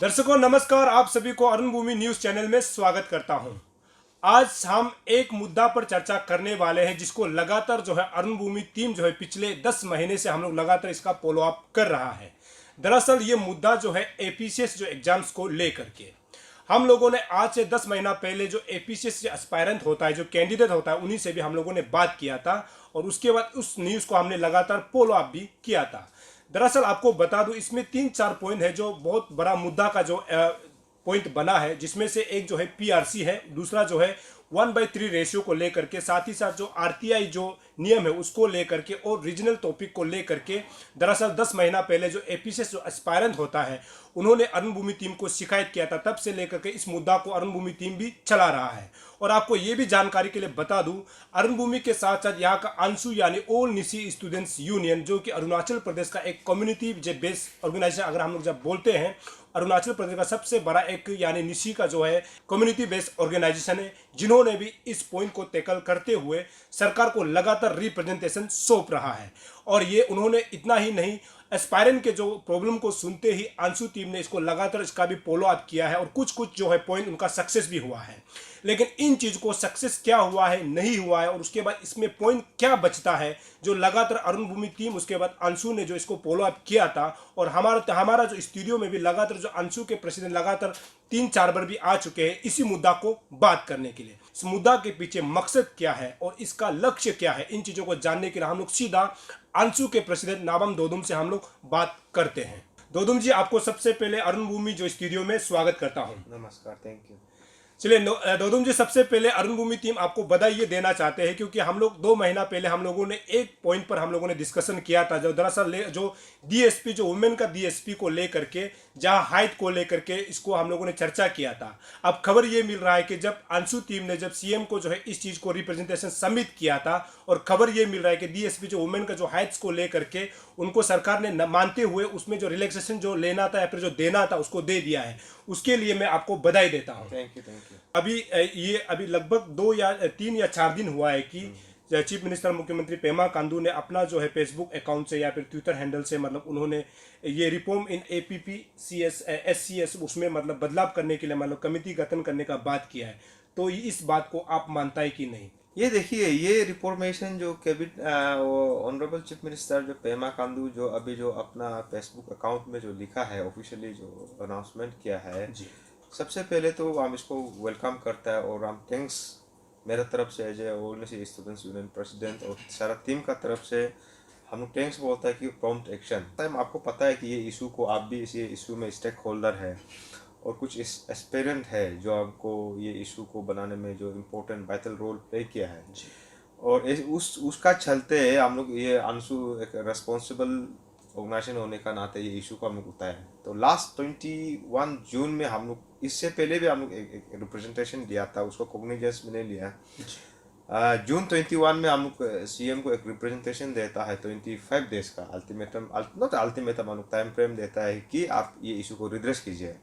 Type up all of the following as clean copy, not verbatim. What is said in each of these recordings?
दर्शकों नमस्कार, आप सभी को अरुण भूमि न्यूज चैनल में स्वागत करता हूं। आज हम एक मुद्दा पर चर्चा करने वाले हैं जिसको लगातार जो है अरुण भूमि टीम जो है पिछले 10 महीने से हम लोग लगातार इसका फॉलो अप कर रहा है। दरअसल ये मुद्दा जो है एपीसीएस जो एग्जाम्स को लेकर के हम लोगों ने आज से 10 महीना पहले जो एपीसीएस से एस्पायरेंट होता है, जो कैंडिडेट होता है, उन्हीं से भी हम लोगों ने बात किया था और उसके बाद उस न्यूज को हमने लगातार फॉलो अप भी किया था। दरअसल आपको बता दूं, इसमें 3-4 पॉइंट है जो बहुत बड़ा मुद्दा का जो पॉइंट बना है, जिसमें से एक जो है पीआरसी है, दूसरा जो है 1/3 रेशियो को लेकर के, साथ ही साथ जो आरटीआई जो नियम है उसको लेकर के और रीजनल टॉपिक को लेकर के। दरअसल 10 महीना पहले जो एपीसीएस जो एस्पायरेंट होता है उन्होंने अरुण भूमि टीम को शिकायत किया था, तब से लेकर के इस मुद्दा को अरुण भूमि टीम भी चला रहा है। और आपको ये भी जानकारी के लिए बता दूं, अरुण भूमि के साथ साथ यहाँ का अंशु यानी ऑल निसी स्टूडेंट्स यूनियन, जो कि अरुणाचल प्रदेश का एक कम्युनिटी बेस्ड ऑर्गेनाइजेशन, अगर हम लोग जब बोलते हैं अरुणाचल प्रदेश का सबसे बड़ा एक यानी निसी का जो है कम्युनिटी बेस्ड ऑर्गेनाइजेशन है, जिन्होंने भी इस पॉइंट को टैकल करते हुए सरकार को लगातार रिप्रेजेंटेशन सौंप रहा है। और ये उन्होंने इतना ही नहीं, एस्पायरेंट के जो प्रॉब्लम को सुनते ही अंशु टीम ने इसको लगातार इसका भी फॉलो अप किया है और कुछ कुछ जो है पॉइंट उनका सक्सेस भी हुआ है। लेकिन इन चीज को सक्सेस क्या हुआ है, नहीं हुआ है, और उसके बाद इसमें पॉइंट क्या बचता है, जो लगातार अरुण भूमि टीम, उसके बाद अंशु ने जो इसको फॉलो अप किया था, और हमारा जो स्टूडियो में भी लगातार जो अंशु के प्रेसिडेंट लगातार 3-4 बार भी आ चुके हैं इसी मुद्दा को बात करने के लिए। इस मुद्दा के पीछे मकसद क्या है और इसका लक्ष्य क्या है, इन चीजों को जानने के लिए हम लोग सीधा अंशु के प्रेसिडेंट नाबम दोदुम से हम लोग बात करते हैं। दोदुम जी, आपको सबसे पहले अरुण भूमि जो स्टूडियो में स्वागत करता हूं। नमस्कार, थैंक यू। चलिए दोदुम जी, सबसे पहले अरुण भूमि टीम आपको बधाई ये देना चाहते हैं, क्योंकि हम लोग 2 महीना पहले हम लोगों ने एक पॉइंट पर हम लोगों ने डिस्कशन किया था, जो दरअसल जो डीएसपी, जो वुमेन का डीएसपी को लेकर के, जहां हाइट को लेकर के इसको हम लोगों ने चर्चा किया था। अब खबर ये मिल रहा है कि जब अंशु टीम ने जब सीएम को जो है इस चीज को रिप्रेजेंटेशन सबमिट किया था, और खबर ये मिल रहा है कि डीएसपी जो वुमेन का जो हाइट्स को लेकर के उनको सरकार ने मानते हुए उसमें जो रिलैक्सेशन जो लेना था या फिर जो देना था उसको दे दिया है। उसके लिए मैं आपको बधाई देता हूँ। Thank you. अभी लगभग 2 या 3 या 4 दिन हुआ है कि चीफ मिनिस्टर मुख्यमंत्री पेमा खांडू ने अपना जो है फेसबुक अकाउंट से या फिर ट्विटर हैंडल से, मतलब उन्होंने ये रिफॉर्म इन एपीपीसीएस एससीएस उसमें मतलब बदलाव करने के लिए मतलब कमेटी गठन करने का बात किया है। तो इस बात को आप मानता है कि नहीं? ये देखिए, ये रिफॉर्मेशन जो कैबिनेट ऑनरेबल चीफ मिनिस्टर जो पेमा खांडू जो अभी जो अपना फेसबुक अकाउंट में जो लिखा है, ऑफिशियली जो अनाउंसमेंट किया है जी, सबसे पहले तो हम इसको वेलकम करता है और हम थैंक्स मेरे तरफ से as a old students union president और सारा टीम का तरफ से हम लोग थैंक्स बोलता है कि प्रॉम्प्ट एक्शन टाइम। आपको पता है कि ये इशू को आप भी इसी इशू में स्टेक होल्डर है और कुछ इस एस्पेरेंट है जो आपको ये इशू को बनाने में जो इम्पोर्टेंट वाइटल रोल प्ले किया है। और उसका चलते हम लोग ये अंशु एक रेस्पॉन्सिबल ऑर्गेनाइजेशन होने का नाते ये इशू को हम लोग उठाया है। तो लास्ट 21 जून में हम लोग, इससे पहले भी हम लोग एक रिप्रेजेंटेशन दिया था, उसको कॉग्निजेंस में नहीं लिया। जून 21 में हम लोग सीएम को एक रिप्रेजेंटेशन देता है 25 डेज का अल्टीमेटम, नॉट अल्टीमेटम, हम लोग टाइम फ्रेम देता है कि आप ये इशू को रिड्रेस कीजिए।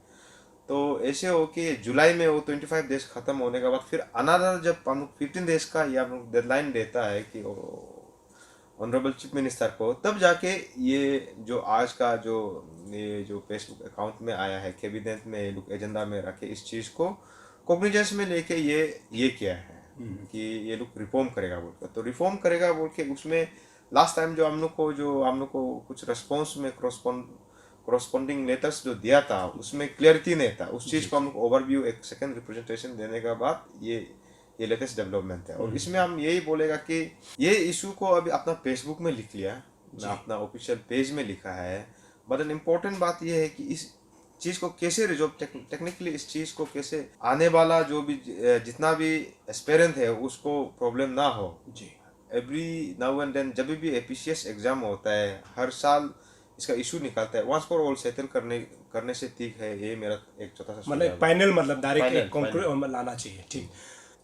तो ऐसे हो कि जुलाई में वो 25 डेज खत्म होने के बाद फिर अनदर जब हम लोग 15 डेज का या डेडलाइन देता है कि ऑनरेबल चीफ मिनिस्टर को, तब जाके ये जो आज का ये जो फेसबुक अकाउंट में आया है, कैबिनेट में लोग एजेंडा में रखे इस चीज़ को कॉग्निजेंस में लेके ये किया है कि ये लोग रिफॉर्म करेगा बोल कर। तो रिफॉर्म करेगा बोल के उसमें लास्ट टाइम जो हम लोग को कुछ रेस्पॉन्स में करस्पॉन्डिंग लेटर्स जो दिया था उसमें क्लियरिटी नहीं था। उस चीज़ को हम लोग ओवरव्यू एक सेकेंड रिप्रेजेंटेशन देने के बाद ये लेटेस्ट डेवलपमेंट है। और इसमें हम यही बोलेगा कि ये इशू को अभी अपना फेसबुक में लिख लिया, अपना ऑफिशियल पेज में लिखा है, बट एन इम्पोर्टेंट बात ये है कि इस चीज़ को कैसे रिजॉल्व, टेक्निकली इस चीज़ को कैसे आने वाला जो भी जितना भी एस्पेरेंट है उसको प्रॉब्लम ना हो। जी, एवरी नाउ एंड देन जब भी एपीसीएस एग्जाम होता है हर साल इसका इशू निकालता है, वंस फॉर ऑल सेटल करने से ठीक है। ये मेरा एक छोटा सा मतलब फाइनल, मतलब डायरेक्ट लाना चाहिए। ठीक,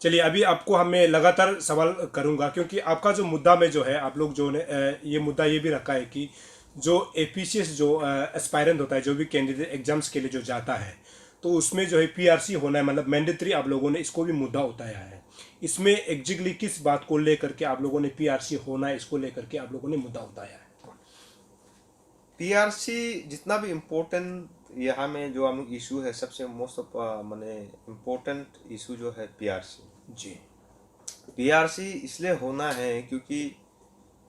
चलिए अभी आपको हमें लगातार सवाल करूंगा, क्योंकि आपका जो मुद्दा में जो है आप लोग जो ने ये मुद्दा ये भी रखा है कि जो एपीसीएस जो एस्पायरेंट होता है, जो भी कैंडिडेट एग्जाम्स के लिए जो जाता है, तो उसमें जो है पीआरसी होना है, मतलब मैंडेटरी आप लोगों ने इसको भी मुद्दा उठाया है। इसमें एग्जैक्टली किस बात को लेकर के आप लोगों ने पीआरसी होना है इसको लेकर के आप लोगों ने मुद्दा उठाया है? पीआरसी जितना भी इम्पोर्टेंट यहाँ में जो हम लोग इशू है सबसे मोस्ट ऑफ माने इम्पोर्टेंट इशू जो है पीआरसी। जी पीआरसी इसलिए होना है क्योंकि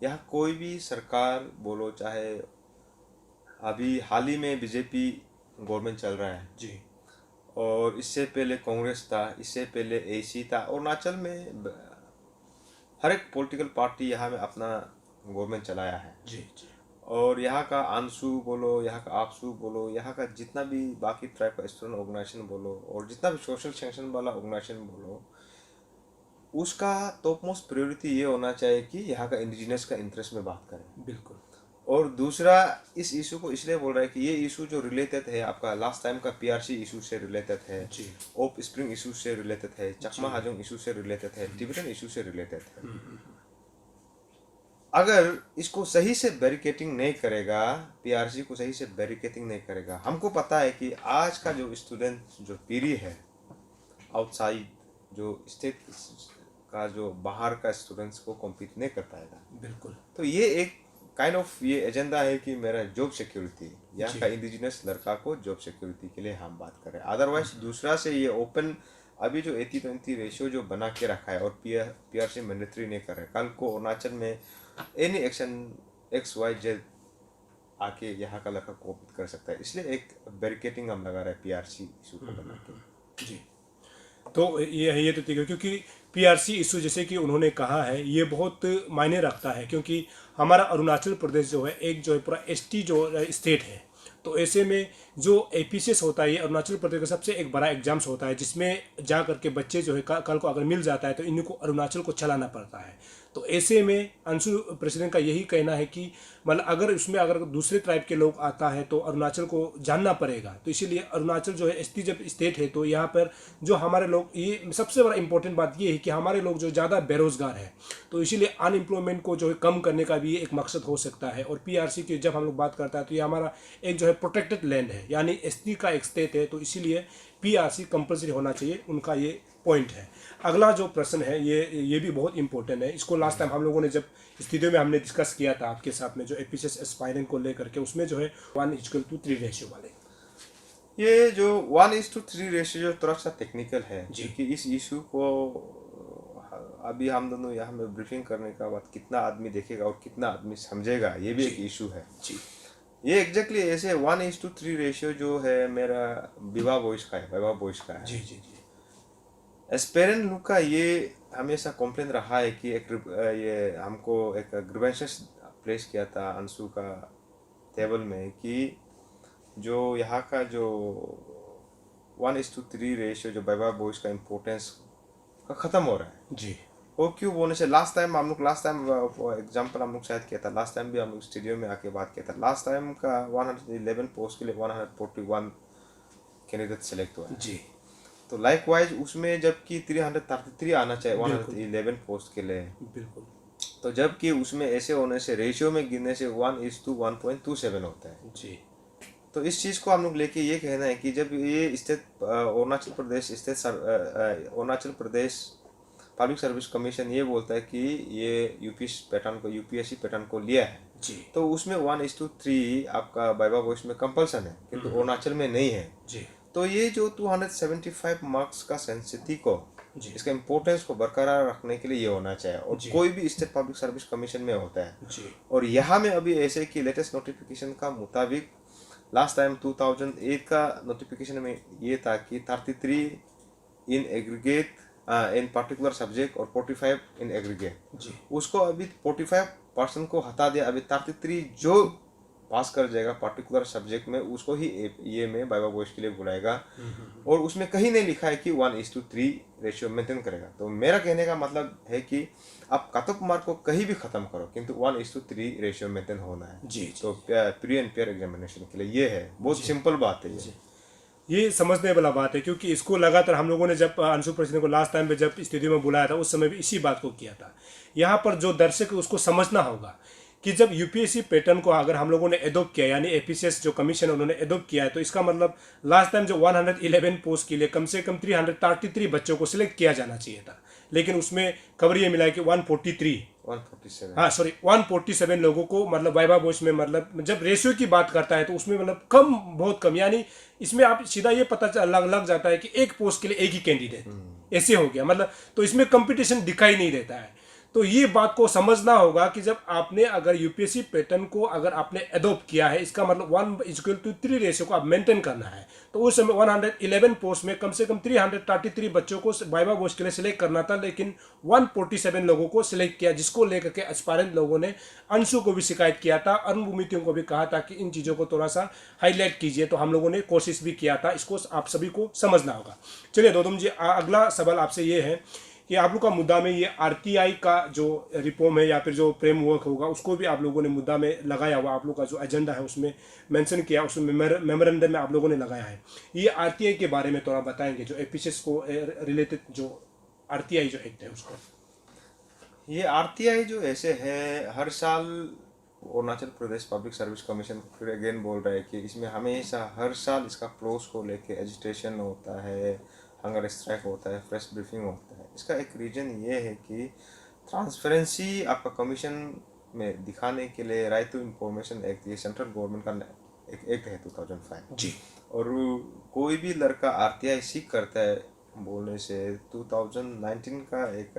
यहाँ कोई भी सरकार बोलो, चाहे अभी हाल ही में बीजेपी गवर्नमेंट चल रहा है, जी और इससे पहले कांग्रेस था, इससे पहले एसी था, अरुणाचल में हर एक पॉलिटिकल पार्टी यहाँ में अपना गवर्नमेंट चलाया है। जी जी और यहाँ का आंसू बोलो, यहाँ का आपसू बोलो, यहाँ का जितना भी बाकी ट्राइब का स्टूडेंट ऑर्गेनाइजेशन बोलो, और जितना भी सोशल सेक्शन वाला ऑर्गेनाइजेशन बोलो, उसका टॉप मोस्ट प्रायोरिटी ये होना चाहिए कि यहाँ का इंडिजिनस का इंटरेस्ट में बात करें। बिल्कुल। और दूसरा, इस इशू को इसलिए बोल रहा है कि ये इशू जो रिलेटेड है आपका लास्ट टाइम का पीआरसी इशू से रिलेटेड है, जी ओप स्प्रिंग इशू से रिलेटेड है, चकमा हाजोंग इशू से रिलेटेड है, टिबेटन इशू से रिलेटेड है। अगर इसको सही से बैरिकेटिंग नहीं करेगा, पीआरसी को सही से बैरिकेटिंग नहीं करेगा, हमको पता है कि आज का जो स्टूडेंट जो पीढ़ी है आउटसाइड जो स्टेट का जो बाहर का स्टूडेंट्स को कॉम्पीट नहीं कर पाएगा। बिल्कुल। तो ये एक काइंड ऑफ ये एजेंडा है कि मेरा जॉब सिक्योरिटी, यहाँ का इंडिजिनस लड़का को जॉब सिक्योरिटी के लिए हम बात करें। अदरवाइज दूसरा से ये ओपन अभी जो 80-20 रेशियो जो बना के रखा है और पीआरसी मैंडेटरी नहीं कर रहा है, कल को अरुणाचल में एनी एक्शन XYZ आके यहाँ का लड़का कॉम्पीट कर सकता है। इसलिए एक बैरिकेटिंग हम लगा रहे हैं पीआरसी इशू को बना के। जी, तो ये तो ठीक है, क्योंकि पीआरसी इशू जैसे कि उन्होंने कहा है ये बहुत मायने रखता है, क्योंकि हमारा अरुणाचल प्रदेश जो है एक जो है पूरा एसटी जो स्टेट है, तो ऐसे में जो एपीसीएस होता है ये अरुणाचल प्रदेश का सबसे एक बड़ा एग्जाम्स होता है, जिसमें जा करके बच्चे जो है कल को अगर मिल जाता है तो इनको अरुणाचल को चलाना पड़ता है। तो ऐसे में अंशु प्रेसिडेंट का यही कहना है कि मतलब अगर दूसरे ट्राइब के लोग आता है तो अरुणाचल को जानना पड़ेगा। तो इसीलिए अरुणाचल जो है एसटी जब स्टेट है तो यहाँ पर जो हमारे लोग, ये सबसे बड़ा इंपॉर्टेंट बात ये है कि हमारे लोग जो ज़्यादा बेरोजगार है, तो इसीलिए अनएम्प्लॉयमेंट को जो है कम करने का भी एक मकसद हो सकता है। और पीआरसी की जब हम लोग बात करता है तो ये हमारा एक जो है प्रोटेक्टेड लैंड है, यानी एसटी का एक स्टेट है, तो इसीलिए पीआरसी कंपलसरी होना चाहिए, उनका ये पॉइंट है। अगला जो प्रश्न है ये भी बहुत इंपॉर्टेंट है। इसको लास्ट टाइम हम लोगों ने जब स्टूडियो में हमने डिस्कस किया था आपके साथ में, जो एपीसीएस एस्पायरेंट को लेकर के, उसमें जो है 1:3 रेशियो वाले, ये जो 1:3 रेशियो जो थोड़ा सा टेक्निकल है, क्योंकि इस इशू को अभी हम दोनों यहाँ में ब्रीफिंग करने का बाद कितना आदमी देखेगा और कितना आदमी समझेगा, ये भी एक इशू है। जी, ये एग्जैक्टली ऐसे 1:3 रेशियो जो है मेरा विवाह बॉयज का है। जी जी जी, एस्पेरेंट लोग का ये हमेशा कंप्लेन रहा है कि ये हमको एक ग्रीवेंसेस प्लेस किया था अंशु का टेबल में कि जो यहाँ का जो 1:3 रेशियो जो बाबा बॉयज का इम्पोर्टेंस का ख़त्म हो रहा है। जी, वो क्यों बोलने से लास्ट टाइम एग्जाम्पल हम लोग शायद किया था, लास्ट टाइम भी हम लोग स्टूडियो में आके बात किया था। लास्ट टाइम का 111 पोस्ट के लिए 141 कैंडिडेट सेलेक्ट हुआ है। जी, तो लाइक वाइज उसमें जबकि 333 आना चाहिए 111 पोस्ट के लिए, बिल्कुल। तो जबकि उसमें ऐसे होने से रेशियो में गिनने से 1:1.27 होता है। जी, तो इस चीज़ को हम लोग लेके ये कहना है कि जब ये state Arunachal Pradesh public service commission ये बोलता है कि ये यूपीएससी पैटर्न को लिया है, जी, तो उसमें 1:3 आपका बाइबा बॉयज में कंपल्सन है, किंतु अरुणाचल में नहीं है। जी, तो ये जो 275 मार्क्स का सेंसिटिव को, इसका इम्पोर्टेंस को बरकरार रखने के लिए ये होना चाहिए, और कोई भी स्टेट पब्लिक सर्विस कमीशन में होता है। जी, और यहाँ में अभी ऐसे कि लेटेस्ट नोटिफिकेशन का मुताबिक लास्ट टाइम 2008 का नोटिफिकेशन में ये था कि 33 in aggregate in particular subject और 45 इन एग्रीगेट। उसको अभी 45% को हटा दिया, अभी 33 जो पास कर जाएगा पर्टिकुलर सब्जेक्ट में उसको ही ये में बाइबा बॉयज के लिए बुलाएगा, और उसमें कहीं नहीं लिखा है कि 1:3 रेशियो मेंटेन करेगा। तो मेरा कहने का मतलब है कि आप कट ऑफ मार्क को कहीं भी खत्म करो, किंतु 1:3 रेशियो मेंटेन होना है। जी, तो प्री एंड पेयर एग्जामिनेशन के लिए ये है, बहुत सिंपल बात है ये समझने वाला बात है, क्योंकि इसको लगातार हम लोगों ने जब अंशु प्रेसिडेंट को लास्ट टाइम पे जब स्टूडियो में बुलाया था उस समय भी इसी बात को किया था। यहाँ पर जो दर्शक है उसको समझना होगा कि जब यूपीएससी पैटर्न को अगर हम लोगों ने एडोप्ट किया, यानी एपीसीएस जो कमीशन है उन्होंने एडोप्ट किया है, तो इसका मतलब लास्ट टाइम जो 111 पोस्ट के लिए कम से कम 333 बच्चों को सिलेक्ट किया जाना चाहिए था, लेकिन उसमें खबर ये मिला है कि 147 हाँ सॉरी 147 लोगों को मतलब वाइवा वॉइस में, मतलब जब रेशियो की बात करता है तो उसमें मतलब कम, बहुत कम, यानी इसमें आप सीधा ये पता लग जाता है कि एक पोस्ट के लिए एक ही कैंडिडेट, ऐसे हो गया मतलब। तो इसमें कंपटीशन दिखाई नहीं देता है। तो ये बात को समझना होगा कि जब आपने अगर यूपीएससी पैटर्न को अगर आपने एडोप्ट किया है, इसका मतलब 1:3 रेशियो को आप मेंटेन करना है। तो उस समय 111 पोस्ट में कम से कम 333 बच्चों को वाइवा वॉइस के लिए सिलेक्ट करना था, लेकिन 147 लोगों को सिलेक्ट किया, जिसको लेकर के एस्पायरेंट लोगों ने अंशु को भी शिकायत किया था, अरुण भूमितियों को भी कहा था कि इन चीज़ों को थोड़ा सा हाईलाइट कीजिए। तो हम लोगों ने कोशिश भी किया था, इसको आप सभी को समझना होगा। चलिए गौतम जी, अगला सवाल आपसे ये है कि आप लोग का मुद्दा में ये आरटीआई का जो रिफॉर्म है या फिर जो फ्रेमवर्क होगा उसको भी आप लोगों ने मुद्दा में लगाया हुआ, आप लोग का जो एजेंडा है उसमें मेंशन किया, उसमें मेमोरेंडम में आप लोगों ने लगाया है। ये आरटीआई के बारे में थोड़ा बताएंगे, जो एपीसीएस को रिलेटेड जो आरटीआई जो एक्ट है उसको। ये आरटीआई जो ऐसे है, हर साल Arunachal Pradesh public service commission फिर अगेन बोल रहा है कि इसमें हमेशा हर साल इसका प्रोस को लेके एजिटेशन होता है, हंगर स्ट्राइक होता है, प्रेस ब्रीफिंग होता है। इसका एक रीज़न ये है कि ट्रांसपेरेंसी आपका कमीशन में दिखाने के लिए राइट टू इंफॉर्मेशन एक्ट, ये सेंट्रल गवर्नमेंट का एक एक्ट है 2005 जी। और कोई भी लड़का आरटीआई सीख करता है बोलने से 2019 का एक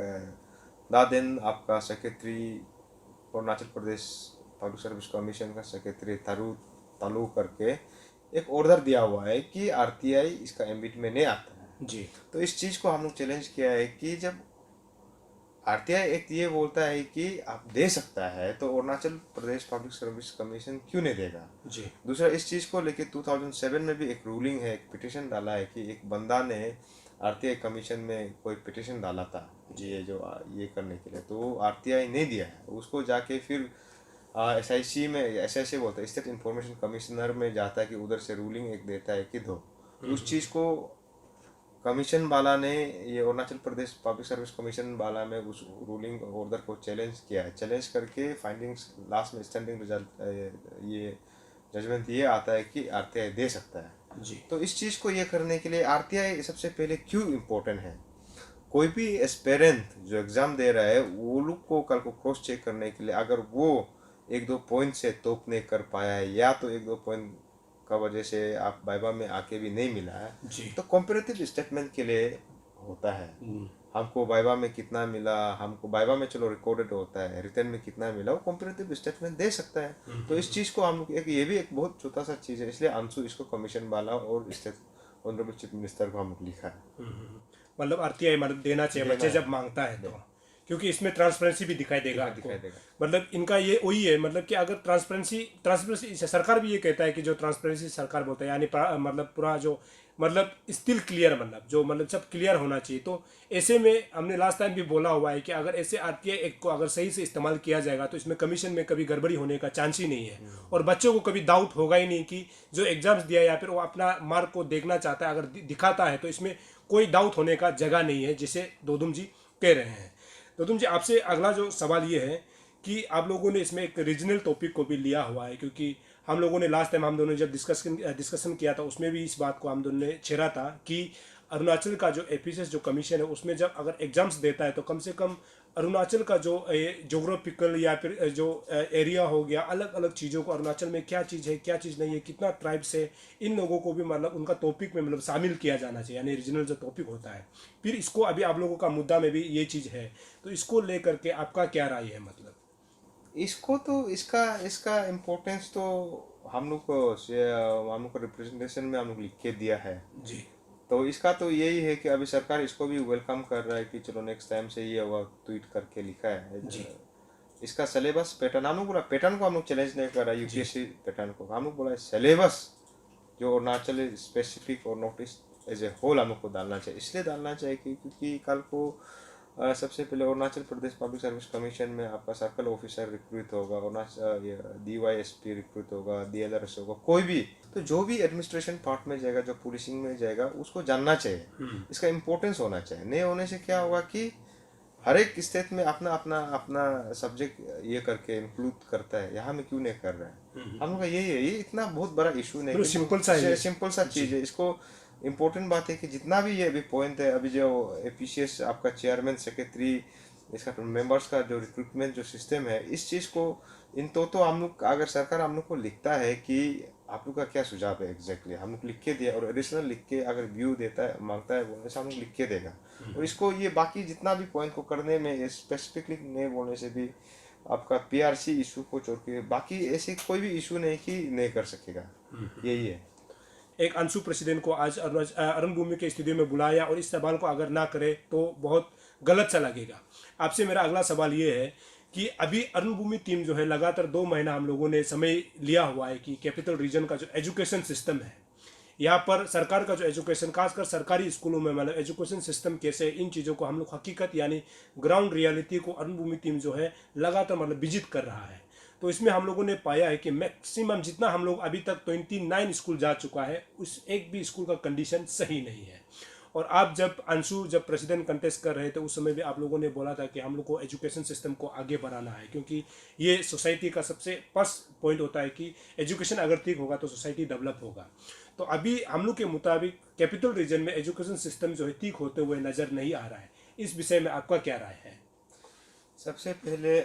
दादेन आपका secretary Arunachal Pradesh public service commission का सेक्रेटरी तालू करके एक ऑर्डर दिया हुआ है कि आरटीआई इसका एम्बिट में नहीं आता है जी। तो इस चीज़ को हम लोग चैलेंज किया है कि जब आरटीआई एक्ट ये बोलता है कि आप दे सकता है तो Arunachal Pradesh public service commission क्यों नहीं देगा। जी। दूसरा, इस चीज़ को लेके 2007 में भी एक रूलिंग है, एक पिटिशन डाला है कि एक बंदा ने आरटीआई कमीशन में कोई पिटिशन डाला था ये जो ये करने के लिए, तो आरटीआई नहीं दिया है उसको, जाके फिर एसआईसी में, एसआईसी बोलता है स्टेट इंफॉर्मेशन कमिश्नर में जाता है कि उधर से रूलिंग एक देता है कि दो। उस चीज़ को कमीशन वाला ने, ये Arunachal Pradesh public service commission वाला में उस रूलिंग ऑर्डर को चैलेंज किया है। चैलेंज करके फाइंडिंग्स लास्ट में स्टैंडिंग रिजल्ट ये जजमेंट ये आता है कि आरटीआई दे सकता है जी। तो इस चीज़ को ये करने के लिए आरटीआई सबसे पहले क्यों इम्पोर्टेंट है, कोई भी एस्पेरेंट जो एग्ज़ाम दे रहा है वो लोग को कल को क्रॉस चेक करने के लिए अगर वो 1-2 पॉइंट से तोप नहीं कर पाया है या तो 1-2 पॉइंट का वजह से आप वाइवा में आके भी नहीं मिला है जी। तो कंपैरेटिव स्टेटमेंट के लिए होता है, हमको वाइवा में कितना मिला, हमको वाइवा में चलो रिकॉर्डेड होता है, रिटर्न में कितना मिला, वो कंपैरेटिव स्टेटमेंट दे सकता है। तो इस चीज़ को हम लोग ये भी एक बहुत छोटा सा चीज़ है, इसलिए अंशु इसको कमीशन वाला और स्टेट ऑनरेबल चीफ मिनिस्टर को हम लोग लिखा है। मतलब आरटीआई मतलब देना चाहिए बच्चे जब मांगता है तो, क्योंकि इसमें ट्रांसपेरेंसी भी दिखाई देगा आपको। मतलब इनका ये वही है, मतलब कि अगर ट्रांसपेरेंसी सरकार भी ये कहता है कि जो ट्रांसपेरेंसी सरकार बोलता है, यानी मतलब पूरा जो मतलब स्टिल क्लियर, मतलब जो मतलब सब क्लियर होना चाहिए। तो ऐसे में हमने लास्ट टाइम भी बोला हुआ है कि अगर ऐसे आरटीआई एक्ट को अगर सही से इस्तेमाल किया जाएगा तो इसमें कमीशन में कभी गड़बड़ी होने का चांस ही नहीं है और बच्चों को कभी डाउट होगा ही नहीं कि जो एग्जाम्स दिया या फिर वो अपना मार्क को देखना चाहता है, अगर दिखाता है तो इसमें कोई डाउट होने का जगह नहीं है, जिसे दोदुम जी कह रहे हैं। दोदुम जी, आपसे अगला जो सवाल ये है कि आप लोगों ने इसमें एक रीजनल टॉपिक को भी लिया हुआ है, क्योंकि हम लोगों ने लास्ट टाइम हम दोनों ने जब डिस्कशन किया था उसमें भी इस बात को हम दोनों ने छेड़ा था कि अरुणाचल का जो एपीसीएस जो कमीशन है उसमें जब अगर एग्जाम्स देता है तो कम से कम अरुणाचल का जो जोग्राफिकल या फिर जो एरिया हो गया, अलग अलग चीज़ों को, अरुणाचल में क्या चीज़ है क्या चीज़ नहीं है, कितना ट्राइब्स है, इन लोगों को भी मतलब उनका टॉपिक में मतलब शामिल किया जाना चाहिए, यानी रीजनल जो टॉपिक होता है। फिर इसको अभी आप लोगों का मुद्दा में भी ये चीज़ है, तो इसको लेकर के आपका क्या राय है? मतलब इसको तो इसका इम्पोर्टेंस तो हम लोग को रिप्रेजेंटेशन में हम लोग लिख के दिया है जी। तो इसका तो यही है कि अभी सरकार इसको भी वेलकम कर रहा है कि चलो नेक्स्ट टाइम से ये हुआ, ट्वीट करके लिखा है जी। इसका सिलेबस पैटर्न, हम लोग बोला पैटर्न को हम लोग चैलेंज नहीं कर रहा है, यूपीएससी पैटर्न को हम लोग बोला सिलेबस जो अरुणाचल स्पेसिफिक और नोटिस एज ए होल हम लोग को डालना चाहिए। इसलिए डालना चाहिए क्योंकि कल को सबसे पहले Arunachal Pradesh public service commission में आपका सर्कल ऑफिसर रिक्रूट होगा, अरुणाचल DYSP रिक्रूट होगा, DLRS होगा, कोई भी, तो जो भी एडमिनिस्ट्रेशन पार्ट में जाएगा, जो पुलिसिंग में जाएगा, उसको जानना चाहिए, इसका इम्पोर्टेंस होना चाहिए। नहीं होने से क्या होगा कि हर एक स्टेट में अपना अपना अपना सब्जेक्ट ये करके इंक्लूड करता है, यहाँ में क्यों नहीं कर रहा है? हम लोग का यही है, ये इतना बहुत बड़ा इशू नहीं, बिल्कुल सिंपल सा है ये। सिंपल सा चीज़ है। इसको इम्पोर्टेंट बात है कि जितना भी ये अभी पॉइंट है, अभी जो एपीसीएस आपका चेयरमैन सेक्रेटरी इसका मेंबर्स का जो रिक्रूटमेंट जो सिस्टम है, इस चीज़ को इन तो हम लोग अगर सरकार हम लोग को लिखता है कि आप लोग का क्या सुझाव है एग्जैक्टली, हम लोग लिख के दिया और एडिशनल लिख के अगर व्यू देता है मांगता है बोलने से हम लोग लिख के देगा। और इसको ये बाकी जितना भी पॉइंट को करने में स्पेसिफिकली नहीं बोलने से भी आपका पीआरसी इशू को छोड़ के बाकी ऐसे कोई भी इशू नहीं कि नहीं कर सकेगा, यही है। एक अंशु प्रेसिडेंट को आज अरुण भूमि के स्टूडियो में बुलाया और इस सवाल को अगर ना करे तो बहुत गलत सा लगेगा। आपसे मेरा अगला सवाल ये है कि अभी अरुण भूमि टीम जो है लगातार 2 महीना हम लोगों ने समय लिया हुआ है कि कैपिटल रीजन का जो एजुकेशन सिस्टम है, यहाँ पर सरकार का जो एजुकेशन, खासकर सरकारी स्कूलों में मतलब एजुकेशन सिस्टम कैसे, इन चीज़ों को हम लोग हकीकत यानी ग्राउंड रियलिटी को अरुण भूमि टीम जो है लगातार मतलब विजिट कर रहा है। तो इसमें हम लोगों ने पाया है कि मैक्सिमम जितना हम लोग अभी तक 29 स्कूल जा चुका है, उस एक भी स्कूल का कंडीशन सही नहीं है। और आप जब प्रेसिडेंट कंटेस्ट कर रहे थे उस समय भी आप लोगों ने बोला था कि हम लोग को एजुकेशन सिस्टम को आगे बढ़ाना है, क्योंकि ये सोसाइटी का सबसे फर्स्ट पॉइंट होता है कि एजुकेशन अगर ठीक होगा तो सोसाइटी डेवलप होगा। तो अभी हम लोग के मुताबिक कैपिटल रीजन में एजुकेशन सिस्टम जो है ठीक होते हुए नज़र नहीं आ रहा है। इस विषय में आपका क्या राय है? सबसे पहले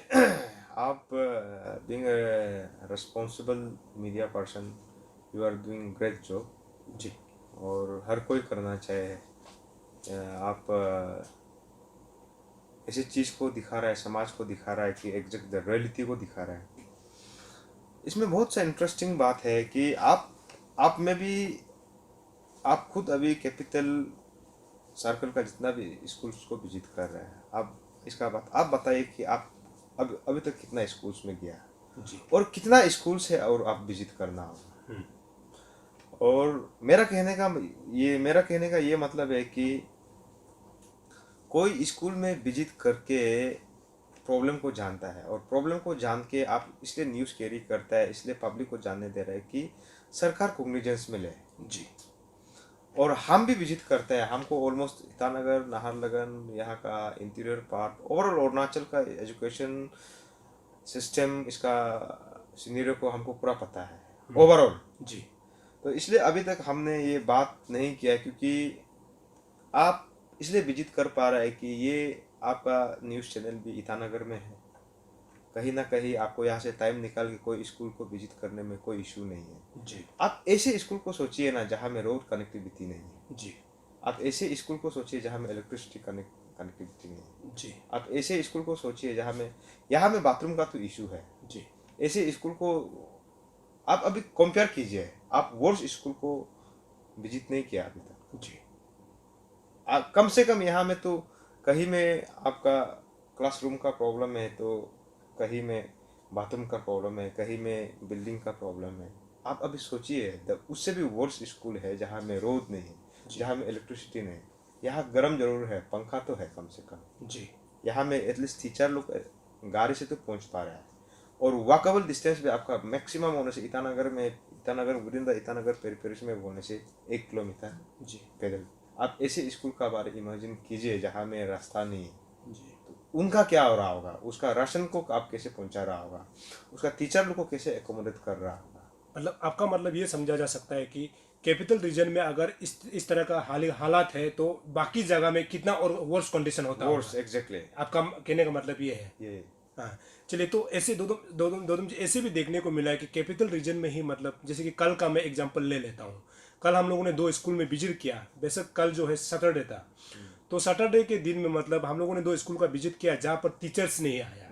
आप being responsible media person, you are doing great job ji. और हर कोई करना चाहे। आप ऐसी चीज़ को दिखा रहा है, समाज को दिखा रहा है कि एग्जैक्ट द रियलिटी को दिखा रहा है। इसमें बहुत सा इंटरेस्टिंग बात है कि आप में भी, आप खुद अभी कैपिटल सर्कल का जितना भी स्कूल्स को विजिट कर रहे हैं, आप इसका बात आप बताइए कि आप अभी तक कितना स्कूल्स में गया जी। और कितना स्कूल्स है और आप विजिट करना होगा। और मेरा कहने का ये मतलब है कि कोई स्कूल में विजिट करके प्रॉब्लम को जानता है और प्रॉब्लम को जान के आप इसलिए न्यूज़ कैरी करता है, इसलिए पब्लिक को जानने दे रहा है कि सरकार कोग्निजेंस में ले। जी। और हम भी विजिट करते हैं, हमको ऑलमोस्ट ईटानगर, नाहरलगुन, यहाँ का इंटीरियर पार्ट, ओवरऑल अरुणाचल का एजुकेशन सिस्टम, इसका सीनियर को हमको पूरा पता है ओवरऑल। जी। तो इसलिए अभी तक हमने ये बात नहीं किया क्योंकि आप इसलिए विजिट कर पा रहे हैं कि ये आपका न्यूज़ चैनल भी ईटानगर में है, कहीं ना कहीं आपको यहाँ से टाइम निकाल के कोई स्कूल को विजिट करने में कोई इशू नहीं है। जी। आप ऐसे स्कूल को सोचिए ना जहाँ में रोड कनेक्टिविटी नहीं है। जी। आप ऐसे स्कूल को सोचिए जहाँ में इलेक्ट्रिसिटी कनेक्टिविटी नहीं है। जी। आप ऐसे स्कूल को सोचिए जहाँ में यहाँ में बाथरूम का तो इशू है। जी। ऐसे स्कूल को आप अभी कंपेयर कीजिए, आप वर्ष स्कूल को विजिट नहीं किया अभी तक। जी। कम से कम यहाँ में तो कहीं में आपका क्लासरूम का प्रॉब्लम है, तो कहीं में बाथरूम का प्रॉब्लम है, कहीं में बिल्डिंग का प्रॉब्लम है। आप अभी सोचिए उससे भी वर्ष स्कूल है जहाँ में रोड नहीं है, जहाँ में इलेक्ट्रिसिटी नहीं। यहाँ गर्म जरूर है, पंखा तो है कम से कम। जी। यहाँ में एटलीस्ट टीचर लोग गाड़ी से तो पहुँच पा रहा है और वॉकेबल डिस्टेंस भी आपका मैक्सिमम होने से Itanagar within the Itanagar peripheries में होने से 1 किलोमीटर जी। पैदल। आप ऐसे स्कूल का बारे इमेजिन कीजिए जहाँ में रास्ता नहीं है, जी। तो उनका क्या हो रहा होगा, उसका राशन को आप कैसे पहुँचा रहा होगा, उसका टीचर लोग को कैसे एकोमोडेट कर रहा होगा। मतलब आपका मतलब ये समझा जा सकता है कि कैपिटल रीजन में अगर इस तरह का हालात है तो बाकी जगह में कितना और वर्स कंडीशन होता है। वर्स, एग्जैक्टली, आपका कहने का मतलब ये है। ये हाँ, चलिए, तो ऐसे दो ऐसे भी देखने को मिला है कि कैपिटल रीजन में ही, मतलब जैसे कि कल का मैं एग्जांपल ले लेता हूँ। कल हम लोगों ने 2 स्कूल में विजिट किया, बेशक कल जो है सैटरडे था, तो सैटरडे के दिन में मतलब हम लोगों ने 2 स्कूल का विजिट किया जहाँ पर टीचर्स नहीं आया।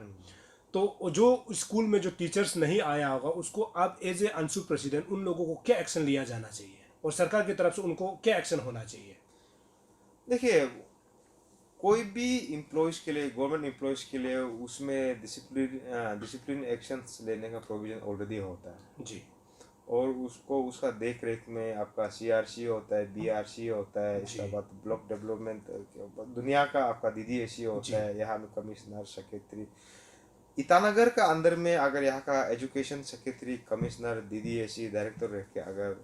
तो जो स्कूल में जो टीचर्स नहीं आया होगा उसको आप एज ए अंशु प्रेसिडेंट उन लोगों को क्या एक्शन लिया जाना चाहिए और सरकार की तरफ से उनको क्या एक्शन होना चाहिए? देखिए, कोई भी एम्प्लॉयज़ के लिए, गवर्नमेंट एम्प्लॉयज़ के लिए उसमें डिसिप्लिन एक्शंस लेने का प्रोविजन ऑलरेडी होता है जी। और उसका देख रेख में आपका सीआरसी होता है, बीआरसी होता है, इसका बाद ब्लॉक डेवलपमेंट दुनिया का आपका डीडीएसी होता है, यहाँ में कमिश्नर, सेक्रेटरी। ईटानगर का अंदर में अगर यहाँ का एजुकेशन सेक्रेटरी, कमिश्नर, डीडीएसी, डायरेक्टर रह के अगर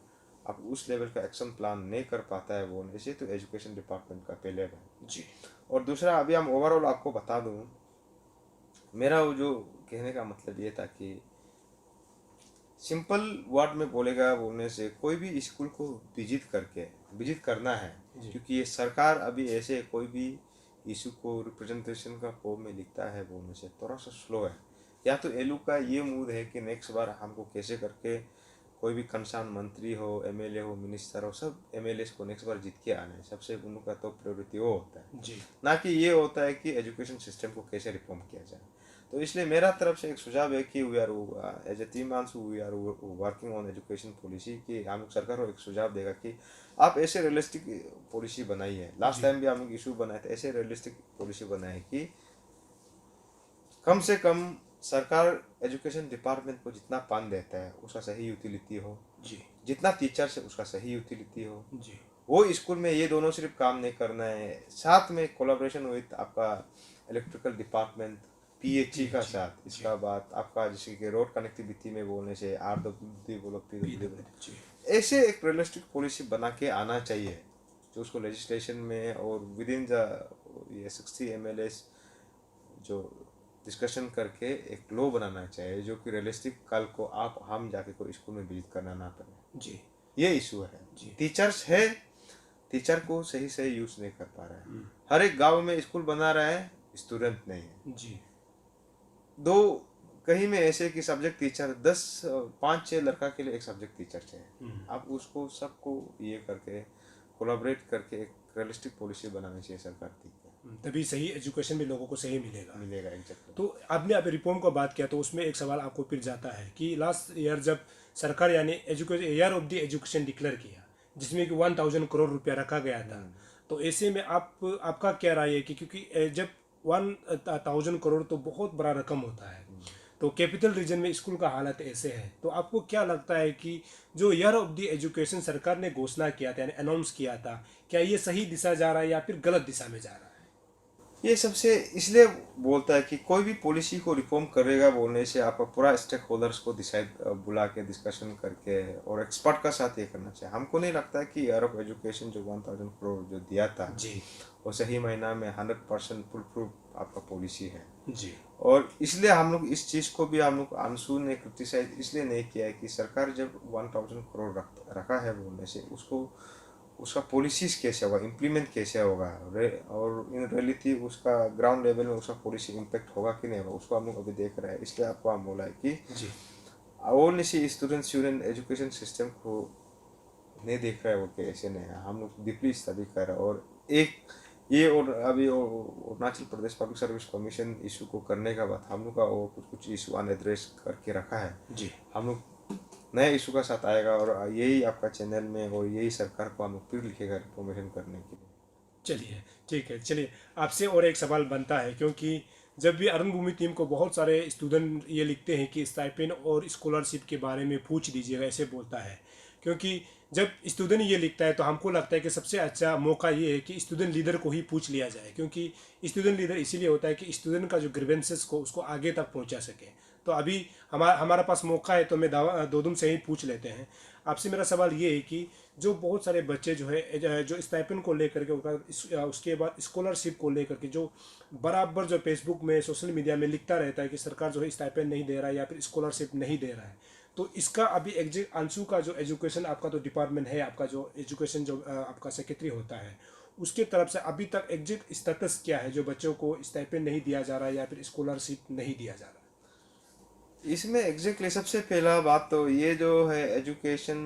अब उस लेवल का एक्शन प्लान नहीं कर पाता है बोलने से तो एजुकेशन डिपार्टमेंट का फेलियर है। जी और दूसरा अभी हम ओवरऑल आपको बता दूं, मेरा वो जो कहने का मतलब ये था कि सिंपल वर्ड में बोलेगा बोलने से कोई भी स्कूल को विजिट करना है, जी क्योंकि ये सरकार अभी ऐसे कोई भी इशू को रिप्रेजेंटेशन का फॉर्म में लिखता है बोलने से थोड़ा सा स्लो है। या तो एलू का ये मूड है कि नेक्स्ट बार हमको कैसे करके कोई भी कंसर्न मंत्री हो, एमएलए हो, मिनिस्टर हो, सब एमएलए को नेक्स्ट बार जीत के आना है, सबसे उनका तो प्रायोरिटी वो होता है, जी ना कि ये होता है कि एजुकेशन सिस्टम को कैसे रिफॉर्म किया जाए। तो इसलिए मेरा तरफ से एक सुझाव है कि we are as a team and so we are working on education policy कि हम लोग सरकार को एक सुझाव देगा कि आप ऐसे रियलिस्टिक पॉलिसी बनाइए। लास्ट टाइम भी हम लोग इशू बनाए थे, ऐसे रियलिस्टिक पॉलिसी बनाए कि कम से कम सरकार एजुकेशन डिपार्टमेंट को जितना फंड देता है उसका सही यूटिलिटी हो, जी जितना टीचर्स है उसका सही यूटिलिटी हो। जी वो स्कूल में ये दोनों सिर्फ काम नहीं करना है, साथ में कोलैबोरेशन विद आपका इलेक्ट्रिकल डिपार्टमेंट, पीएचई का साथ। इसका बाद आपका जैसे कि रोड कनेक्टिविटी में बोलने से जी ऐसे एक रियलिस्टिक पॉलिसी बना के आना चाहिए जो उसको लेजिस्लेशन में और विद इन द ये 60 एमएलएस जो डिस्कशन करके एक लॉ बनाना चाहिए जो कि रियलिस्टिक कल को आप हम जाके कोई स्कूल में विजिट करना ना पड़े। जी ये इशू है। जी टीचर्स है, टीचर को सही से यूज नहीं कर पा रहा है। हर एक गांव में स्कूल बना रहा है, स्टूडेंट नहीं है। जी दो कहीं में ऐसे कि सब्जेक्ट टीचर 5-6 लड़का के लिए एक सब्जेक्ट टीचर चाहिए। आप उसको सबको ये करके कोलैबोरेट करके एक रियलिस्टिक पॉलिसी बनानी चाहिए सरकार की, तभी सही एजुकेशन भी लोगों को सही मिलेगा। मिलेगा एग्जैक्टली। तो आपने अभी रिफॉर्म का बात किया तो उसमें एक सवाल आपको फिर जाता है कि लास्ट ईयर जब सरकार यानी education year of the education declare किया जिसमें कि 1000 करोड़ रुपया रखा गया था, तो ऐसे में आपका क्या राय है कि क्योंकि जब 1000 करोड़ तो बहुत बड़ा रकम होता है, तो कैपिटल रीजन में स्कूल का हालत ऐसे है, तो आपको क्या लगता है कि जो ईयर ऑफ द एजुकेशन सरकार ने घोषणा किया था यानी अनाउंस किया था, क्या ये सही दिशा जा रहा है या फिर गलत दिशा में जा रहा है? ये सबसे इसलिए बोलता है कि कोई भी पॉलिसी को रिफॉर्म करेगा बोलने से आपका पूरा स्टेक होल्डर्स को डिसाइड बुला के डिस्कशन करके और एक्सपर्ट का साथ ये करना चाहिए। हमको नहीं लगता कि ईयर ऑफ एजुकेशन जो 1000 करोड़ जो दिया था जी वो सही महीना में 100% फुल प्रूफ आपका पॉलिसी है। जी और इसलिए हम लोग इस चीज़ को भी हम लोग अंशु ने क्रिटिसाइज इसलिए नहीं किया है कि सरकार जब 1000 करोड़ रखा है बोलने से उसको उसका पॉलिसीज कैसे होगा, इम्प्लीमेंट कैसे होगा, और इन रियलिटी उसका ग्राउंड लेवल में उसका पॉलिसी इम्पेक्ट होगा कि नहीं होगा उसको हम लोग अभी देख रहे हैं। इसलिए आपको हम बोला है कि जी ओनली सी स्टूडेंट एजुकेशन सिस्टम को नहीं देख रहा है वो कैसे नहीं है, हम लोग डीपली स्टडी कर रहे हैं। और एक ये और अभी Arunachal Pradesh public service commission issue को करने के बाद हम लोग का और कुछ इशू अनएड्रेस करके रखा है। जी हम लोग नए इशू का साथ आएगा और यही आपका चैनल में और यही सरकार को हम लोग फिर लिखेगा इन्फॉर्मेशन करने के लिए। चलिए ठीक है। चलिए आपसे और एक सवाल बनता है क्योंकि जब भी अरुण भूमि टीम को बहुत सारे स्टूडेंट ये लिखते हैं कि स्टाइपेंड और स्कॉलरशिप के बारे में पूछ दीजिएगा, ऐसे बोलता है, क्योंकि जब स्टूडेंट ये लिखता है तो हमको लगता है कि सबसे अच्छा मौका ये है कि स्टूडेंट लीडर को ही पूछ लिया जाए, क्योंकि स्टूडेंट लीडर इसीलिए होता है कि स्टूडेंट का जो ग्रीवेंसेस को उसको आगे तक पहुंचा सके। तो अभी हमारा पास मौका है तो मैं दोदुम से ही पूछ लेते हैं। आपसे मेरा सवाल ये है कि जो बहुत सारे बच्चे जो है जो स्टाइपेंड को लेकर के उसके बाद स्कॉलरशिप को लेकर के जो बराबर जो फेसबुक में सोशल मीडिया में लिखता रहता है कि सरकार जो है स्टाइपेंड नहीं दे रहा है या फिर स्कॉलरशिप नहीं दे रहा है, तो इसका अभी एग्जैक्ट अंशु का जो एजुकेशन आपका जो डिपार्टमेंट है, आपका जो एजुकेशन जो आपका सेक्रेटरी होता है, उसके तरफ से अभी तक एग्जैक्ट स्टेटस क्या है जो बच्चों को स्टाइपेंड नहीं दिया जा रहा है या फिर स्कॉलरशिप नहीं दिया जा रहा है? इसमें एग्जैक्टली सबसे पहला बात तो ये जो है एजुकेशन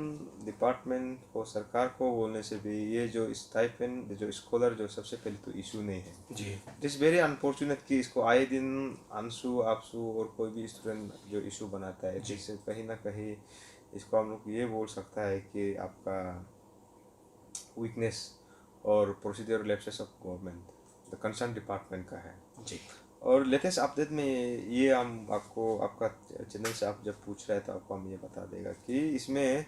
डिपार्टमेंट को सरकार को बोलने से भी ये जो स्टाइपेंड जो स्कॉलर जो सबसे पहले तो इशू नहीं है जी। इट इज़ वेरी अनफॉर्चुनेट कि इसको आए दिन अंशु आपसु और कोई भी स्टूडेंट जो इशू बनाता है जिससे कहीं ना कहीं इसको हम लोग ये बोल सकता है कि आपका वीकनेस और procedure lapses of government the concern department का है। जी। और लेटेस्ट अपडेट में ये हम आपको आपका चैनल से आप जब पूछ रहे हैं तो आपको हम ये बता देगा कि इसमें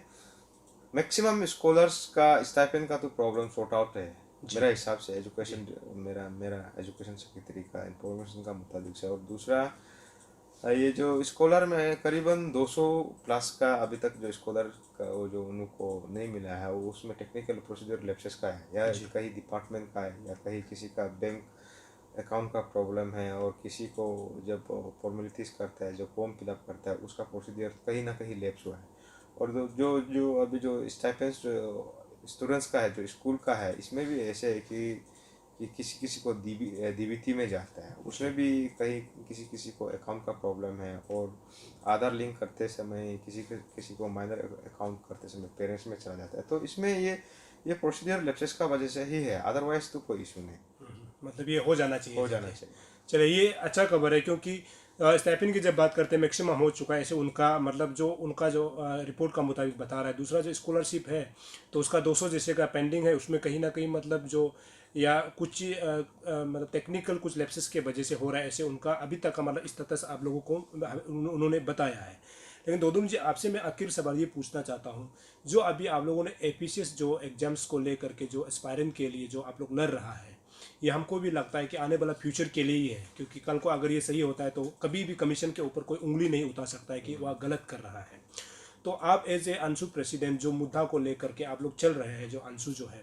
मैक्सिमम स्कॉलर्स का स्टाइपेंड का तो प्रॉब्लम सॉर्ट आउट है मेरा हिसाब से एजुकेशन मेरा एजुकेशन सेक्रेटरी का इंफॉर्मेशन का मुताबिक से। और दूसरा ये जो स्कॉलर में करीबन 200 प्लस का अभी तक जो स्कॉलर का वो जो उनको नहीं मिला है, वो उसमें टेक्निकल प्रोसीजर लैप्सेस का है, या जी कहीं डिपार्टमेंट का है, या कहीं किसी का बैंक अकाउंट का प्रॉब्लम है, और किसी को जब फॉर्मेलिटीज़ करता है, जो फॉर्म फिलअप करता है, उसका प्रोसीजर कहीं ना कहीं लैप्स हुआ है। और जो जो जो अभी जो स्टाइपेंड्स स्टूडेंट्स का है, जो स्कूल का है, इसमें भी ऐसे है कि किसी किसी को डीबीटी में जाता है, उसमें भी कहीं किसी किसी को अकाउंट का प्रॉब्लम है, और आधार लिंक करते समय किसी को माइनर अकाउंट करते समय पेरेंट्स में चला जाता है। तो इसमें ये प्रोसीजर लैप्सेस का वजह से ही है, अदरवाइज तो कोई इशू नहीं। मतलब ये हो जाना चाहिए हो जाना जल्दी। चाहिए। चलिए ये अच्छा खबर है, क्योंकि स्टाइपेंड की जब बात करते हैं मैक्सिमम हो चुका है, ऐसे उनका मतलब जो उनका जो रिपोर्ट का मुताबिक बता रहा है। दूसरा जो स्कॉलरशिप है तो उसका 200 जैसे का पेंडिंग है, उसमें कहीं ना कहीं मतलब जो या कुछ मतलब टेक्निकल कुछ लैप्सेस के वजह से हो रहा है, ऐसे उनका अभी तक का मतलब स्टेटस आप लोगों को उन्होंने बताया है। लेकिन दोदुम जी, आपसे मैं आखिर सवाल ये पूछना चाहता हूँ, जो अभी आप लोगों ने एपीसीएस जो एग्जाम्स को लेकर के जो एस्पायरेंट के लिए जो आप लोग लड़ रहा है, ये हमको भी लगता है कि आने वाला फ्यूचर के लिए ही है, क्योंकि कल को अगर ये सही होता है तो कभी भी कमीशन के ऊपर कोई उंगली नहीं उठा सकता है कि वह गलत कर रहा है। तो आप एज ए अंशु प्रेसिडेंट जो मुद्दा को लेकर के आप लोग चल रहे हैं, जो अंशु जो है,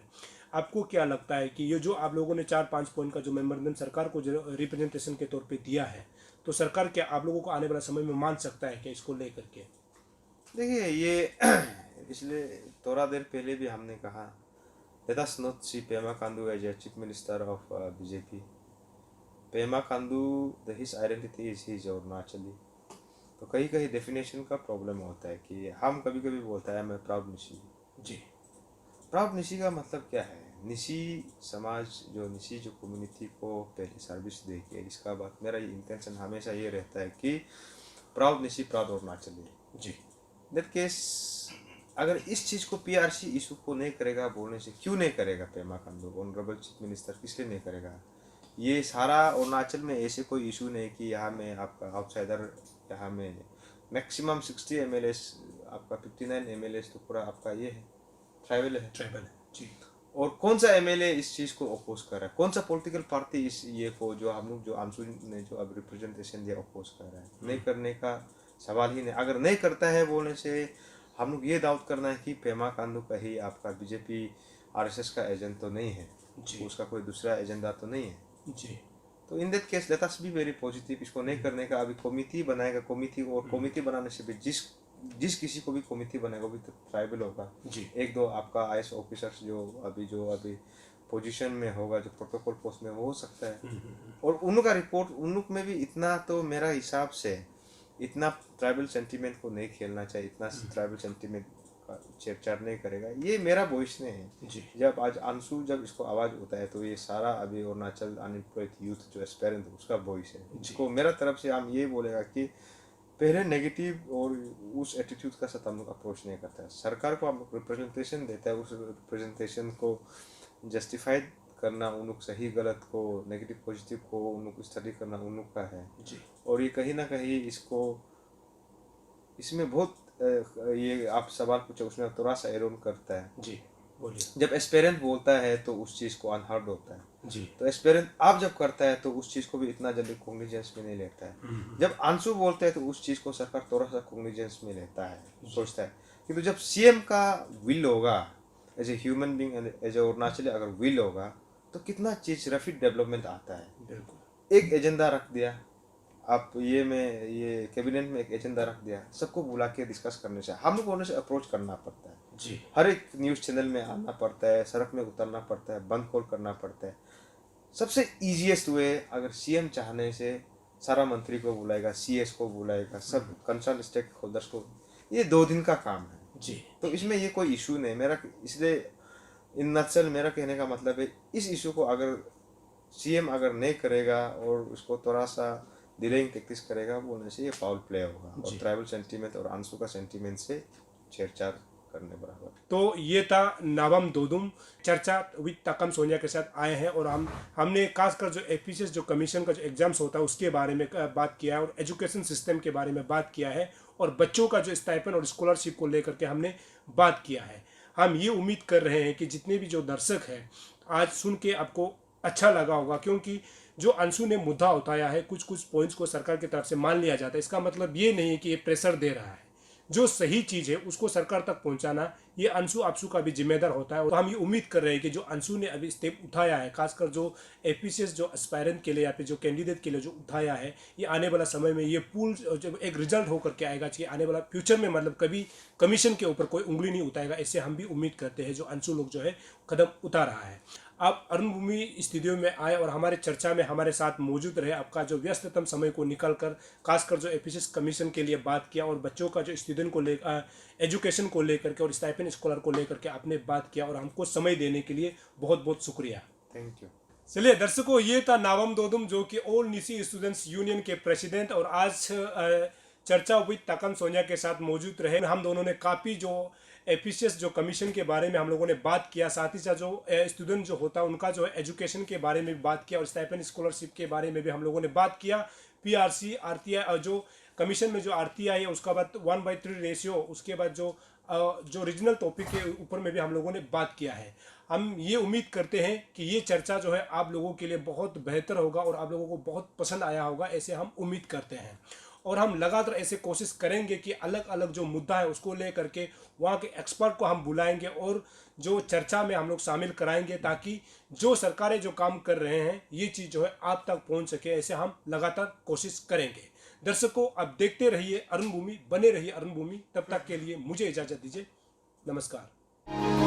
आपको क्या लगता है कि ये जो आप लोगों ने 4-5 पॉइंट का जो मेमोरेंडम सरकार को जो रिप्रेजेंटेशन के तौर पे दिया है, तो सरकार क्या आप लोगों को आने वाला समय में मान सकता है कि इसको लेकर के? देखिए ये इसलिए थोड़ा देर पहले भी हमने कहा, let us not see Pema Khandu as a chief minister of BJP. Pema Khandu his identity is his Arunachali. तो कहीं कहीं डेफिनेशन का प्रॉब्लम होता है कि हम कभी कभी बोलता है मैं प्राउड निशी। जी प्राउड निशी का मतलब क्या है? निशी समाज, जो निशी जो कम्युनिटी को पहले सर्विस देके, इसका बाद मेरा ये इंटेंशन हमेशा ये रहता है कि प्राउड निशी प्राउड अरुणाचली। जी दैट केस अगर इस चीज़ को पीआरसी इशू को नहीं करेगा, बोलने से क्यों नहीं करेगा Pema Khandu honourable chief minister, किसलिए नहीं करेगा? ये सारा अरुणाचल में ऐसे कोई इशू नहीं कि यहाँ में आपका आउटसाइडर, यहाँ में मैक्सिमम 60 MLA, आपका 59 MLA तो पूरा आपका ये है, ट्राइबल है। ट्राइबल है जी। और कौन सा MLA इस चीज़ को अपोज कर रहा है? कौन सा पॉलिटिकल पार्टी इस ये को जो हम लोग जो आंसू ने जो अब रिप्रेजेंटेशन दिया अपोज कर रहा है? नहीं करने का सवाल ही नहीं। अगर नहीं करता है बोलने से हम लोग ये डाउट करना है कि पेमा खांडू कहीं आपका बीजेपी RSS का एजेंट तो नहीं है, उसका कोई दूसरा एजेंडा तो नहीं है जी। तो in that case let us be very positive. इसको नहीं करने का अभी कमिटी बनाएगा, कमिटी, और कमिटी बनाने से भी जिस किसी को भी कमिटी बनेगा वो भी तो ट्राइबल होगा जी। एक दो आपका IS ऑफिसर्स जो अभी पोजीशन में होगा, जो प्रोटोकॉल पोस्ट में, वो हो सकता है। और उनका रिपोर्ट उन में भी इतना, तो मेरा हिसाब से इतना ट्राइबल सेंटीमेंट को नहीं खेलना चाहिए, इतना ट्राइबल सेंटीमेंट का छेड़छाड़ नहीं करेगा, ये मेरा भविष्य है जी। जब आज अंशु जब इसको आवाज़ होता है तो ये सारा अभी अरुणाचल अनएम्प्लॉयड यूथ जो एस्पेरेंट उसका भविष्य है। इसको मेरा तरफ से हम ये बोलेगा कि पहले नेगेटिव और उस एटीट्यूड का साथ हम लोग अप्रोच नहीं करता है। सरकार को हम लोग रिप्रेजेंटेशन देता है, उस रिप्रेजेंटेशन को जस्टिफाइड करना उन लोग, सही गलत को, नेगेटिव पॉजिटिव को उन लोग स्टडी करना उन लोग का है जी। और ये कहीं ना कहीं इसको इसमें बहुत ये आप सवाल पूछे उसमें थोड़ा सा एरोन करता है। जी बोलिए। जब एस्पेरेंट बोलता है तो उस चीज़ को अनहर्ड होता है जी। तो एस्पेरेंट आप जब करता है तो उस चीज़ को भी इतना जल्दी कॉग्निजेंस में नहीं लेता है। जब अंशु बोलता है तो उस चीज़ को सरकार थोड़ा सा कॉग्निजेंस में लेता है, सोचता है। किंतु जब CM का विल होगा, as a human being, as a Arunachali अगर विल होगा तो कितना चीज़ रैपिड डेवलपमेंट आता है। बिल्कुल। एक एजेंडा रख दिया आप, ये कैबिनेट में एक एजेंडा रख दिया, सबको बुला के डिस्कस करने से, हम लोगों से अप्रोच करना पड़ता है जी। हर एक न्यूज़ चैनल में आना पड़ता है, सड़क में उतरना पड़ता है, बंद कॉल करना पड़ता है। सबसे ईजीएस्ट वे, अगर CM चाहने से सारा मंत्री को बुलाएगा, CS को बुलाएगा, सब कंसर्न स्टेक होल्डर्स को, ये 2 दिन का काम है जी। तो इसमें ये कोई इशू नहीं मेरा। इसलिए इन नक्सल मेरा कहने का मतलब है, इस इशू को अगर CM अगर नहीं करेगा और उसको थोड़ा सा डिलेइंग टैक्टिक्स करेगा बोलने से ये फाउल प्ले होगा और ट्राइबल सेंटीमेंट और अंशु का सेंटीमेंट से छेड़छाड़ करने बराबर। तो ये था नाबम दोदुम चर्चा विद तकम सोनिया के साथ आए हैं, और हमने खासकर जो एपीसीएस जो कमीशन का जो एग्जाम्स होता है उसके बारे में बात किया है, और एजुकेशन सिस्टम के बारे में बात किया है, और बच्चों का जो स्टाइपेंड और स्कॉलरशिप को लेकर के हमने बात किया है। हम ये उम्मीद कर रहे हैं कि जितने भी जो दर्शक हैं आज सुन के आपको अच्छा लगा होगा, क्योंकि जो अंशु ने मुद्दा उठाया है, कुछ कुछ पॉइंट्स को सरकार की तरफ से मान लिया जाता है, इसका मतलब ये नहीं कि ये प्रेशर दे रहा है। जो सही चीज़ है उसको सरकार तक पहुंचाना ये अंशु आपशु का भी जिम्मेदार होता है। और हम ये उम्मीद कर रहे हैं कि जो अंशु ने अभी स्टेप उठाया है, खासकर जो एपीसीएस जो एस्पायरेंट के लिए या फिर जो कैंडिडेट के लिए जो उठाया है, ये आने वाला समय में ये पूल जब एक रिजल्ट होकर के आएगा कि आने वाला फ्यूचर में मतलब कभी कमीशन के ऊपर कोई उंगली नहीं उठाएगा। ऐसे हम भी उम्मीद करते हैं जो अंशु लोग जो है कदम उठा रहा है। आप अरुण भूमि स्टूडियो में आए और हमारे चर्चा में हमारे साथ मौजूद रहे, आपका जो व्यस्ततम समय को निकाल कर खासकर जो एपीसीएस कमीशन के लिए बात किया और बच्चों का जो स्टूडेंट को लेकर एजुकेशन को लेकर के और स्टाइपेंड स्कॉलर को लेकर के आपने बात किया और हमको समय देने के लिए बहुत बहुत शुक्रिया। Thank you. चलिए दर्शकों, ये था नावम दोदुम जो कि ऑल निसी स्टूडेंट्स यूनियन के प्रेसिडेंट और आज चर्चा विद ताकम सोनिया के साथ मौजूद रहे। हम दोनों ने काफ़ी जो एपीसीएस जो कमीशन के बारे में हम लोगों ने बात किया, साथ ही साथ जो स्टूडेंट जो होता है उनका जो है एजुकेशन के बारे में भी बात किया और स्टाइपेंड स्कॉलरशिप के बारे में भी हम लोगों ने बात किया। पीआरसी आरटीआई और जो कमीशन में जो आरटीआई है उसका बाद 1/3 रेशियो, उसके बाद जो रीजनल टॉपिक के ऊपर में भी हम लोगों ने बात किया है। हम ये उम्मीद करते हैं कि ये चर्चा जो है आप लोगों के लिए बहुत बेहतर होगा और आप लोगों को बहुत पसंद आया होगा, ऐसे हम उम्मीद करते हैं। और हम लगातार ऐसे कोशिश करेंगे कि अलग अलग जो मुद्दा है उसको लेकर के वहाँ के एक्सपर्ट को हम बुलाएंगे और जो चर्चा में हम लोग शामिल कराएंगे, ताकि जो सरकारें जो काम कर रहे हैं ये चीज़ जो है आप तक पहुँच सके। ऐसे हम लगातार कोशिश करेंगे। दर्शकों, अब देखते रहिए अरुण भूमि, बने रहिए अरुण भूमि। तब तक के लिए मुझे इजाज़त दीजिए। नमस्कार।